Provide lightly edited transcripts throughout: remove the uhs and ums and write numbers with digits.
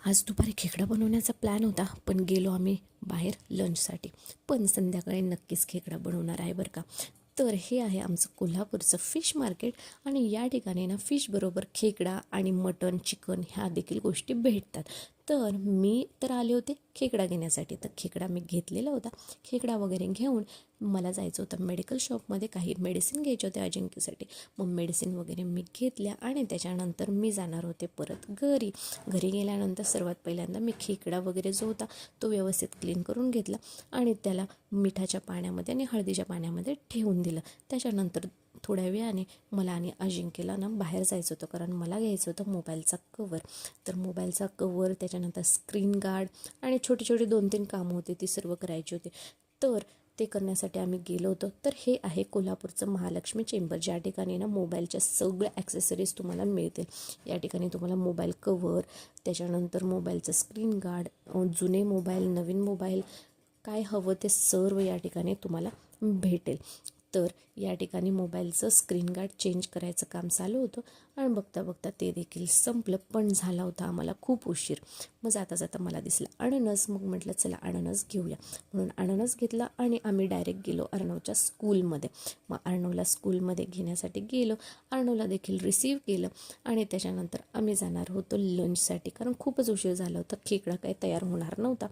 आज दुपारी खेकडा बनवण्याचा प्लॅन होता, पण गेलो आम्ही बाहेर लंचसाठी. पण संध्याकाळी नक्कीच खेकडा बनवणार आहे बरं का. तर हे आहे आमचं कोल्हापूरचं फिश मार्केट आणि या ठिकाणी ना फिशबरोबर खेकडा आणि मटण, चिकन ह्या देखील गोष्टी भेटतात. तर मी तर आले होते खेकडा घेण्यासाठी. तर खेकडा मी घेतलेला होता. खेकडा वगैरे घेऊन मला जायचं होतं मेडिकल शॉपमध्ये, काही मेडिसिन घ्यायचे होते अजिंक्यसाठी. मग मेडिसिन वगैरे मी घेतल्या आणि त्याच्यानंतर मी जाणार होते परत घरी. घरी गेल्यानंतर सर्वात पहिल्यांदा मी खेकडा वगैरे जो होता तो व्यवस्थित क्लीन करून घेतला आणि त्याला मिठाच्या पाण्यामध्ये आणि हळदीच्या पाण्यामध्ये ठेवून दिलं. त्याच्यानंतर थोड्या वेळाने मला आणि अजिंक्यला ना बाहेर जायचं होतं, कारण मला घ्यायचं होतं मोबाईलचा कवर. तर मोबाईलचा कवर, त्याच्यानंतर स्क्रीन गार्ड आणि छोटी छोटी 2-3 कामं होती, ती सर्व करायची होती. तर ते करण्यासाठी आम्ही गेलो होतो. तर हे आहे कोल्हापूरचं महालक्ष्मी चेंबर, ज्या ठिकाणी ना मोबाईलच्या सगळ्या ॲक्सेसरीज तुम्हाला मिळतील. या ठिकाणी तुम्हाला मोबाईल कवर, त्याच्यानंतर मोबाईलचं स्क्रीन गार्ड, जुने मोबाईल, नवीन मोबाईल, काय हवं ते सर्व या ठिकाणी तुम्हाला भेटेल. तर या ठिकाणी मोबाईलचं स्क्रीन गार्ड चेंज करायचं काम चालू होतं आणि बघता बघता ते देखील संपलं. पण झाला होता आम्हाला खूप उशीर. मग जाता जाता मला दिसला अननस. मग म्हटलं चला अननस घेऊया, म्हणून अननस घेतला आणि आम्ही डायरेक्ट गेलो अर्णवच्या स्कूलमध्ये. मग अर्णवला स्कूलमध्ये घेण्यासाठी गेलो, अर्णवला देखील रिसीव केलं आणि त्याच्यानंतर आम्ही जाणार होतो लंचसाठी, कारण खूपच उशीर झाला होता. खेकडा काही तयार होणार नव्हता.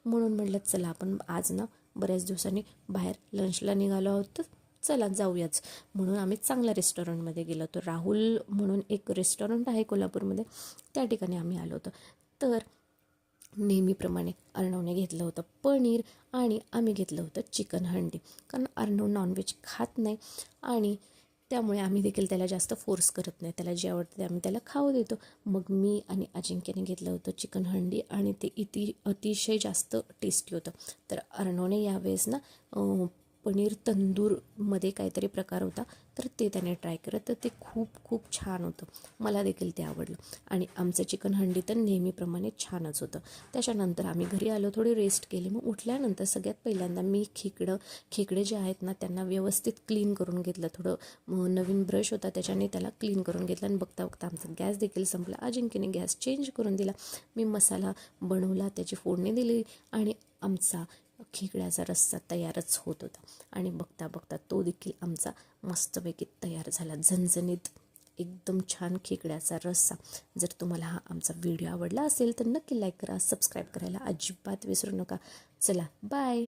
म्हणून म्हटलं चला आपण आज ना बऱ्याच दिवसांनी बाहेर लंचला निघालो आहोत, तर चला जाऊयाच. म्हणून आम्ही चांगल्या रेस्टॉरंटमध्ये गेलो होतो. राहुल म्हणून एक रेस्टॉरंट आहे कोल्हापूरमध्ये, त्या ठिकाणी आम्ही आलो होतो. तर नेहमीप्रमाणे अर्णवने घेतलं होतं पनीर आणि आम्ही घेतलं होतं चिकन हंडी, कारण अर्णव नॉनव्हेज खात नाही आणि त्यामुळे आम्ही देखील त्याला जास्त फोर्स करत नाही. त्याला जे आवडतं ते आम्ही त्याला खाऊ देतो. मग मी आणि अजिंक्यने घेतलं होतं चिकन हंडी आणि ते अतिशय जास्त टेस्टी होतं. तर अर्णवने यावेळेस ना पनीर तंदूरमध्ये काहीतरी प्रकार होता, तर ते त्याने ट्राय केलं. तर ते खूप खूप छान होतं. मला देखील ते आवडलं आणि आमचं चिकन हंडी तर नेहमीप्रमाणे छानच होतं. त्याच्यानंतर आम्ही घरी आलो, थोडी रेस्ट केली. मग उठल्यानंतर सगळ्यात पहिल्यांदा मी खेकडे जे आहेत ना त्यांना व्यवस्थित क्लीन करून घेतलं. थोडं नवीन ब्रश होता त्याच्याने त्याला क्लीन करून घेतलं आणि बघता बघता आमचा गॅस देखील संपला. अजिंक्यने गॅस चेंज करून दिला. मी मसाला बनवला, त्याची फोडणी दिली आणि आमचा खेकड्याचा रस्सा तयारच होत होता. आणि बघता बघता तो देखील आमचा मस्तपैकी तयार झाला, झणझणीत एकदम छान खेकड्याचा रस्सा. जर तुम्हाला हा आमचा व्हिडिओ आवडला असेल तर नक्की लाईक करा, सबस्क्राईब करायला अजिबात विसरू नका. चला बाय.